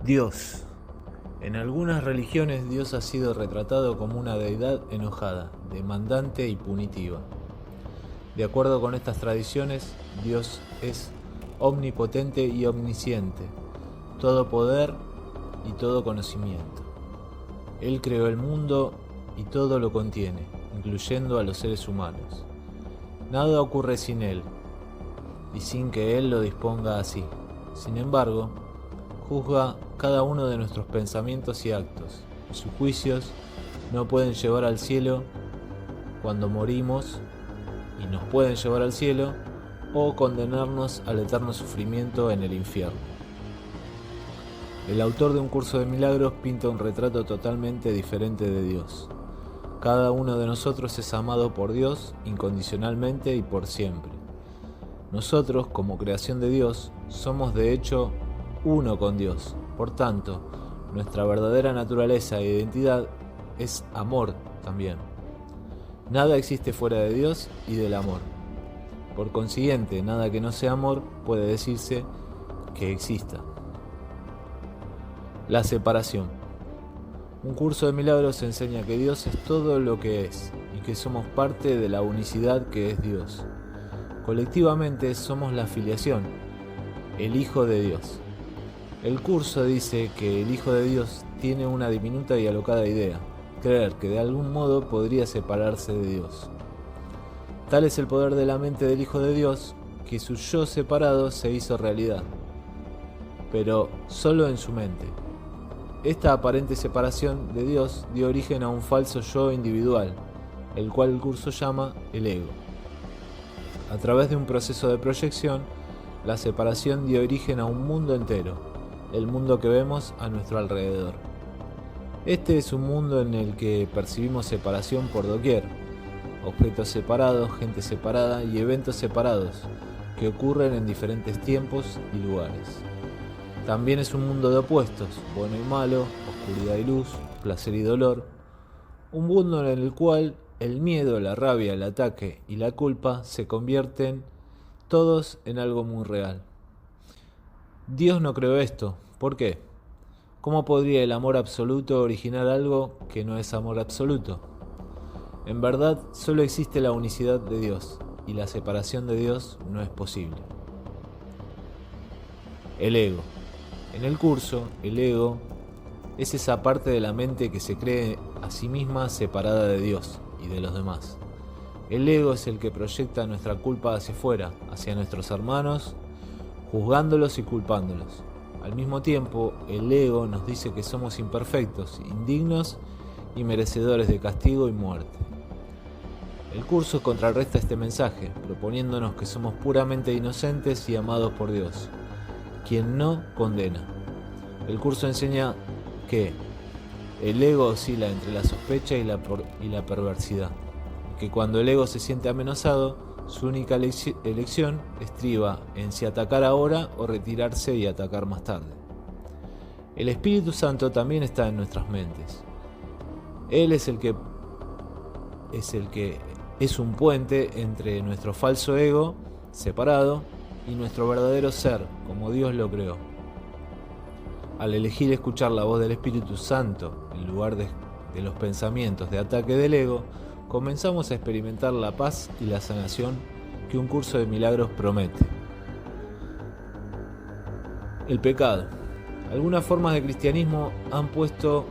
Dios. En algunas religiones Dios ha sido retratado como una deidad enojada, demandante y punitiva. De acuerdo con estas tradiciones, Dios es omnipotente y omnisciente, todo poder y todo conocimiento. Él creó el mundo y todo lo contiene, incluyendo a los seres humanos. Nada ocurre sin Él y sin que Él lo disponga así. Sin embargo, juzga cada uno de nuestros pensamientos y actos, y sus juicios no pueden llevar al cielo cuando morimos, y nos pueden llevar al cielo o condenarnos al eterno sufrimiento en el infierno. El autor de Un Curso de Milagros pinta un retrato totalmente diferente de Dios. Cada uno de nosotros es amado por Dios incondicionalmente y por siempre. Nosotros, como creación de Dios, somos de hecho uno con Dios. Por tanto, nuestra verdadera naturaleza e identidad es amor también. Nada existe fuera de Dios y del amor. Por consiguiente, nada que no sea amor puede decirse que exista. La separación. Un Curso de Milagros enseña que Dios es todo lo que es y que somos parte de la unicidad que es Dios. Colectivamente somos la filiación, el Hijo de Dios. El curso dice que el Hijo de Dios tiene una diminuta y alocada idea, creer que de algún modo podría separarse de Dios. Tal es el poder de la mente del Hijo de Dios que su yo separado se hizo realidad, pero solo en su mente. Esta aparente separación de Dios dio origen a un falso yo individual, el cual el curso llama el ego. A través de un proceso de proyección, la separación dio origen a un mundo entero, el mundo que vemos a nuestro alrededor. Este es un mundo en el que percibimos separación por doquier, objetos separados, gente separada y eventos separados que ocurren en diferentes tiempos y lugares. También es un mundo de opuestos, bueno y malo, oscuridad y luz, placer y dolor, un mundo en el cual el miedo, la rabia, el ataque y la culpa se convierten todos en algo muy real. Dios no creó esto. ¿Por qué? ¿Cómo podría el amor absoluto originar algo que no es amor absoluto? En verdad, solo existe la unicidad de Dios, y la separación de Dios no es posible. El ego. En el curso, el ego es esa parte de la mente que se cree a sí misma separada de Dios y de los demás. El ego es el que proyecta nuestra culpa hacia afuera, hacia nuestros hermanos, juzgándolos y culpándolos. Al mismo tiempo, el ego nos dice que somos imperfectos, indignos y merecedores de castigo y muerte. El curso contrarresta este mensaje, proponiéndonos que somos puramente inocentes y amados por Dios, quien no condena. El curso enseña que el ego oscila entre la sospecha y la perversidad, y que cuando el ego se siente amenazado, su única elección estriba en si atacar ahora o retirarse y atacar más tarde. El Espíritu Santo también está en nuestras mentes. Él es el que es un puente entre nuestro falso ego separado y nuestro verdadero ser, como Dios lo creó. Al elegir escuchar la voz del Espíritu Santo en lugar de los pensamientos de ataque del ego, comenzamos a experimentar la paz y la sanación que un curso de milagros promete. El pecado. Algunas formas de cristianismo han puesto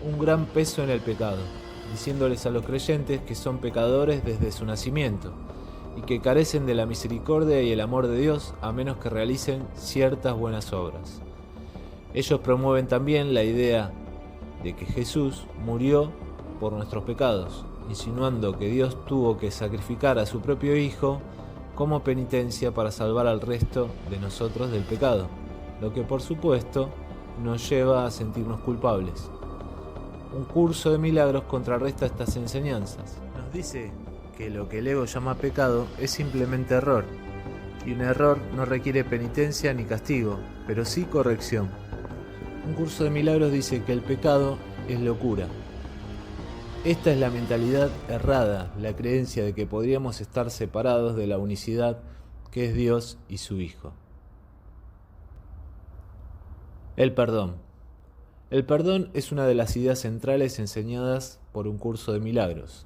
un gran peso en el pecado, diciéndoles a los creyentes que son pecadores desde su nacimiento y que carecen de la misericordia y el amor de Dios a menos que realicen ciertas buenas obras. Ellos promueven también la idea de que Jesús murió por nuestros pecados, insinuando que Dios tuvo que sacrificar a su propio Hijo como penitencia para salvar al resto de nosotros del pecado, lo que por supuesto nos lleva a sentirnos culpables. Un curso de milagros contrarresta estas enseñanzas. Nos dice que lo que el ego llama pecado es simplemente error, y un error no requiere penitencia ni castigo, pero sí corrección. Un curso de milagros dice que el pecado es locura. Esta es la mentalidad errada, la creencia de que podríamos estar separados de la unicidad que es Dios y su Hijo. El perdón. El perdón es una de las ideas centrales enseñadas por un curso de milagros.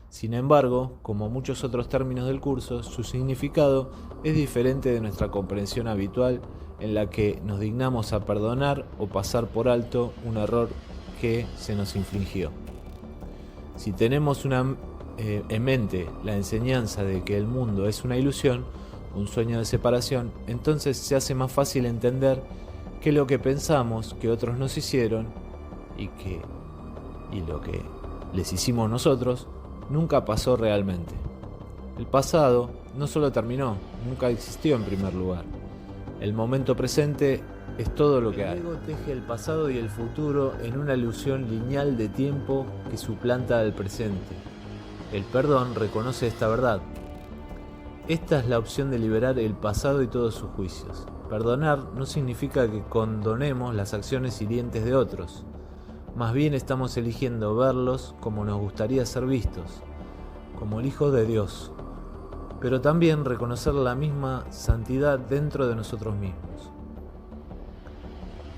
Sin embargo, como muchos otros términos del curso, su significado es diferente de nuestra comprensión habitual en la que nos dignamos a perdonar o pasar por alto un error que se nos infligió. Si tenemos en mente la enseñanza de que el mundo es una ilusión, un sueño de separación, entonces se hace más fácil entender que lo que pensamos que otros nos hicieron y lo que les hicimos nosotros nunca pasó realmente. El pasado no solo terminó, nunca existió en primer lugar. El momento presente es todo lo que hay. El ego teje el pasado y el futuro en una ilusión lineal de tiempo que suplanta al presente. El perdón reconoce esta verdad. Esta es la opción de liberar el pasado y todos sus juicios. Perdonar no significa que condonemos las acciones hirientes de otros. Más bien estamos eligiendo verlos como nos gustaría ser vistos, como el Hijo de Dios, pero también reconocer la misma santidad dentro de nosotros mismos.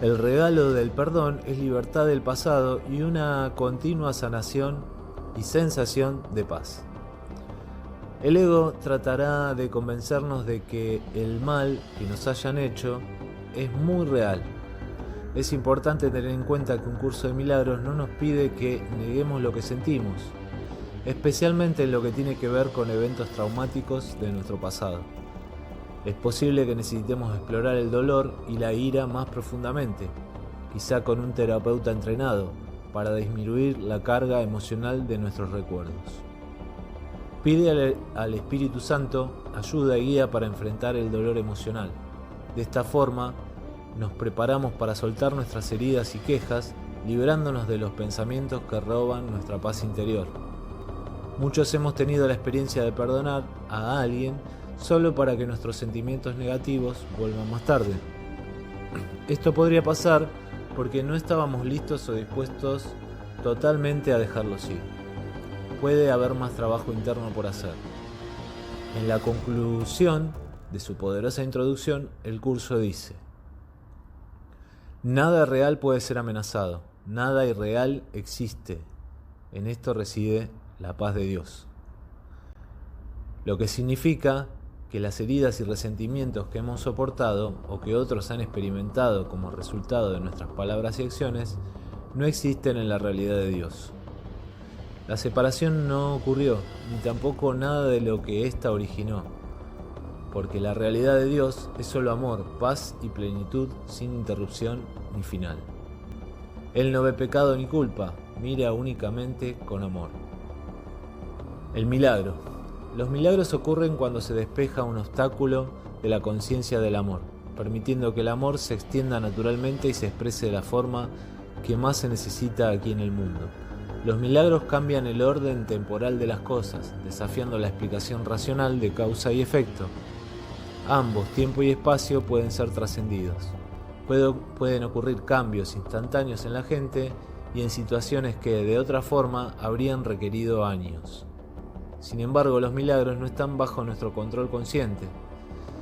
El regalo del perdón es libertad del pasado y una continua sanación y sensación de paz. El ego tratará de convencernos de que el mal que nos hayan hecho es muy real. Es importante tener en cuenta que un curso de milagros no nos pide que neguemos lo que sentimos, especialmente en lo que tiene que ver con eventos traumáticos de nuestro pasado. Es posible que necesitemos explorar el dolor y la ira más profundamente, quizá con un terapeuta entrenado, para disminuir la carga emocional de nuestros recuerdos. Pide al Espíritu Santo ayuda y guía para enfrentar el dolor emocional. De esta forma, nos preparamos para soltar nuestras heridas y quejas, liberándonos de los pensamientos que roban nuestra paz interior. Muchos hemos tenido la experiencia de perdonar a alguien solo para que nuestros sentimientos negativos vuelvan más tarde. Esto podría pasar porque no estábamos listos o dispuestos totalmente a dejarlos ir. Puede haber más trabajo interno por hacer. En la conclusión de su poderosa introducción, el curso dice: nada real puede ser amenazado, nada irreal existe. En esto reside la paz de Dios. Lo que significa que las heridas y resentimientos que hemos soportado o que otros han experimentado como resultado de nuestras palabras y acciones no existen en la realidad de Dios. La separación no ocurrió, ni tampoco nada de lo que ésta originó, porque la realidad de Dios es solo amor, paz y plenitud sin interrupción ni final. Él no ve pecado ni culpa, mira únicamente con amor. El milagro. Los milagros ocurren cuando se despeja un obstáculo de la conciencia del amor, permitiendo que el amor se extienda naturalmente y se exprese de la forma que más se necesita aquí en el mundo. Los milagros cambian el orden temporal de las cosas, desafiando la explicación racional de causa y efecto. Ambos, tiempo y espacio, pueden ser trascendidos. Pueden ocurrir cambios instantáneos en la gente y en situaciones que, de otra forma, habrían requerido años. Sin embargo, los milagros no están bajo nuestro control consciente.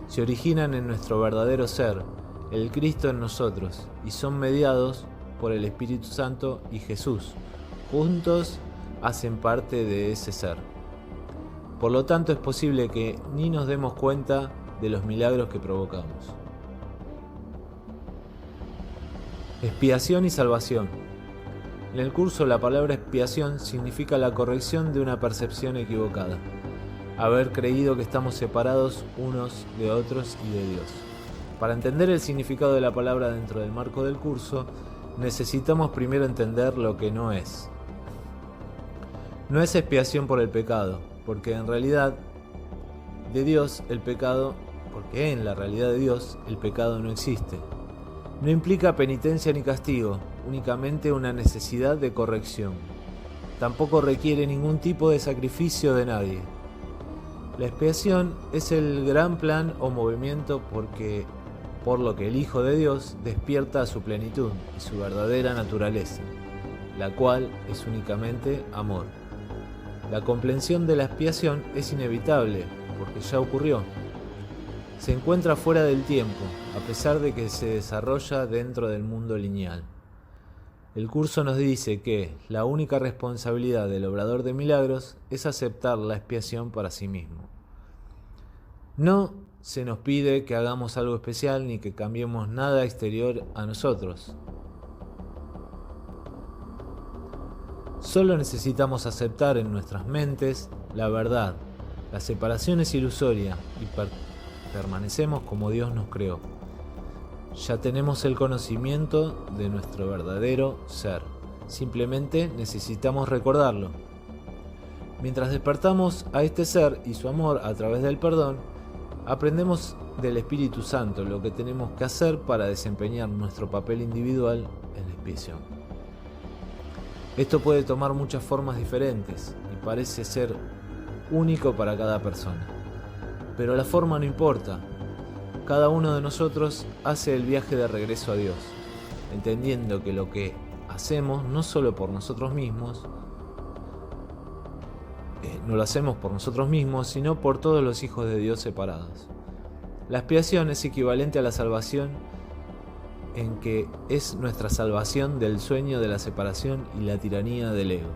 Se originan en nuestro verdadero ser, el Cristo en nosotros, y son mediados por el Espíritu Santo y Jesús. Juntos hacen parte de ese ser. Por lo tanto, es posible que ni nos demos cuenta de los milagros que provocamos. Expiación y salvación. En el curso, la palabra expiación significa la corrección de una percepción equivocada, haber creído que estamos separados unos de otros y de Dios. Para entender el significado de la palabra dentro del marco del curso, necesitamos primero entender lo que no es. No es expiación por el pecado, porque en la realidad de Dios el pecado no existe. No implica penitencia ni castigo, únicamente una necesidad de corrección. Tampoco requiere ningún tipo de sacrificio de nadie. La expiación es el gran plan o movimiento por lo que el Hijo de Dios despierta a su plenitud y su verdadera naturaleza, la cual es únicamente amor. La comprensión de la expiación es inevitable, porque ya ocurrió. Se encuentra fuera del tiempo, a pesar de que se desarrolla dentro del mundo lineal. El curso nos dice que la única responsabilidad del obrador de milagros es aceptar la expiación para sí mismo. No se nos pide que hagamos algo especial ni que cambiemos nada exterior a nosotros. Solo necesitamos aceptar en nuestras mentes la verdad. La separación es ilusoria y permanecemos como Dios nos creó. Ya tenemos el conocimiento de nuestro verdadero ser. Simplemente necesitamos recordarlo. Mientras despertamos a este ser y su amor a través del perdón, aprendemos del Espíritu Santo lo que tenemos que hacer para desempeñar nuestro papel individual en la expiación. Esto puede tomar muchas formas diferentes y parece ser único para cada persona. Pero la forma no importa. Cada uno de nosotros hace el viaje de regreso a Dios, entendiendo que lo que hacemos no solo por nosotros mismos, no lo hacemos por nosotros mismos, sino por todos los hijos de Dios separados. La expiación es equivalente a la salvación, en que es nuestra salvación del sueño de la separación y la tiranía del ego.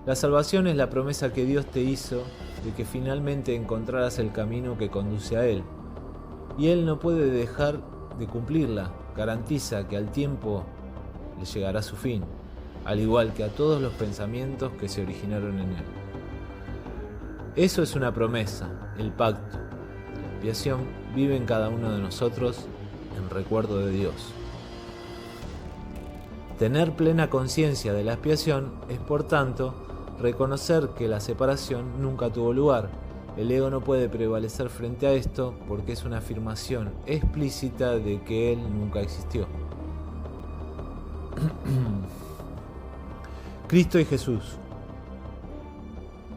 La salvación es la promesa que Dios te hizo de que finalmente encontrarás el camino que conduce a Él, y Él no puede dejar de cumplirla. Garantiza que al tiempo le llegará su fin, al igual que a todos los pensamientos que se originaron en Él. Eso es una promesa, el pacto. La expiación vive en cada uno de nosotros en recuerdo de Dios. Tener plena conciencia de la expiación es, por tanto, reconocer que la separación nunca tuvo lugar. El ego no puede prevalecer frente a esto porque es una afirmación explícita de que él nunca existió. Cristo y Jesús.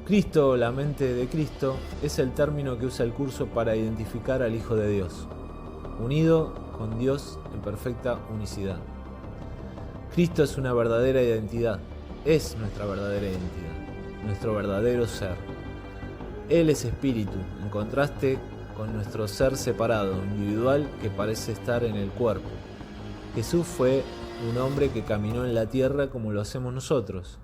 Cristo, la mente de Cristo, es el término que usa el curso para identificar al Hijo de Dios, unido con Dios en perfecta unicidad. Cristo es una verdadera identidad, es nuestra verdadera identidad, nuestro verdadero ser. Él es espíritu, en contraste con nuestro ser separado, individual, que parece estar en el cuerpo. Jesús fue un hombre que caminó en la tierra como lo hacemos nosotros.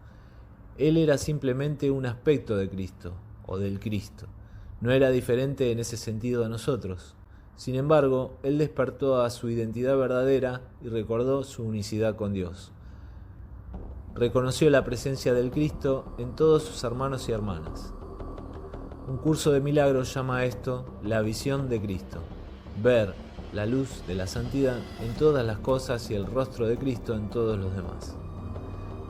Él era simplemente un aspecto de Cristo, o del Cristo. No era diferente en ese sentido a nosotros. Sin embargo, él despertó a su identidad verdadera y recordó su unicidad con Dios. Reconoció la presencia del Cristo en todos sus hermanos y hermanas. Un curso de milagros llama a esto la visión de Cristo. Ver la luz de la santidad en todas las cosas y el rostro de Cristo en todos los demás.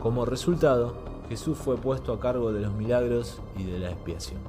Como resultado, Jesús fue puesto a cargo de los milagros y de la expiación.